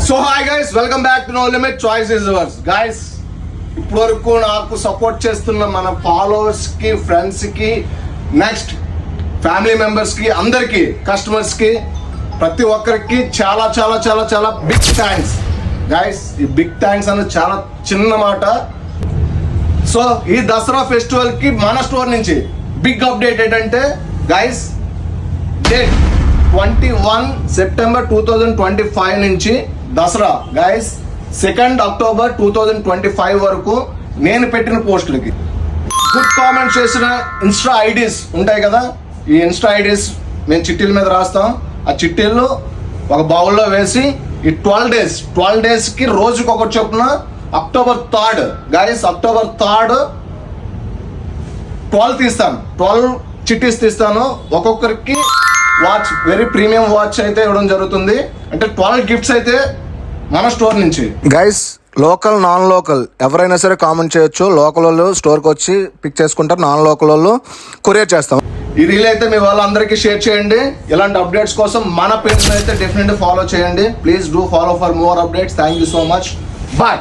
So hi guys, welcome back to know limit, choice is yours. Guys, ఇప్పటి వరకు నాకు support చేస్తున్న మన ఫాలోవర్స్ కి, ఫ్రెండ్స్ కి, నెక్స్ట్ ఫ్యామిలీ మెంబర్స్ కి, అందరికి కస్టమర్స్ కి, ప్రతి ఒక్కరికి చాలా చాలా చాలా చాలా బిగ్ థ్యాంక్స్ గైస్. ఈ బిగ్ థ్యాంక్స్ అనేది చాలా చిన్న మాట. సో ఈ దసరా ఫెస్టివల్ కి మన స్టోర్ నుంచి బిగ్ అప్డేట్ ఏంటంటే గైస్, డేట్ 21 సెప్టెంబర్ 2025 నుంచి దసరా గైస్ 2 అక్టోబర్ 2025 వరకు నేను పెట్టిన పోస్టులకి గుడ్ కామెంట్స్ చేసిన ఇన్స్టా ఐడీస్ ఉంటాయి కదా, ఈ ఇన్స్టా ఐడీస్ మేము చిట్టీల మీద రాస్తాం. ఆ చిట్టీలు ఒక బౌల్లో వేసి ఈ 12 డేస్కి రోజుకి ఒకటి చొప్పున అక్టోబర్ 3 గైస్, అక్టోబర్ 3 12 తీస్తాను, 12 చిట్టీస్ తీస్తాను. ఒక్కొక్కరికి వాచ్, వెరీ ప్రీమియం వాచ్ అయితే ఇవ్వడం జరుగుతుంది. అంటే 12 గిఫ్ట్స్ అయితే మన స్టోర్ నుంచి. గైస్, లోకల్ నాన్ లోకల్ ఎవరైనా సరే కామెంట్ చేయొచ్చు. లోకల్ వాళ్ళు స్టోర్కి వచ్చి పిక్ చేసుకుంటారు, నాన్ లోకల్ వాళ్ళు కొరియర్ చేస్తాం. ఈ రీల్ అయితే మీ వాళ్ళందరికీ షేర్ చేయండి. ఇలాంటి అప్డేట్స్ కోసం మన పేజ్ అయితే డెఫినెట్లీ ఫాలో చేయండి. Please do follow for more updates. Thank you so much. Bye.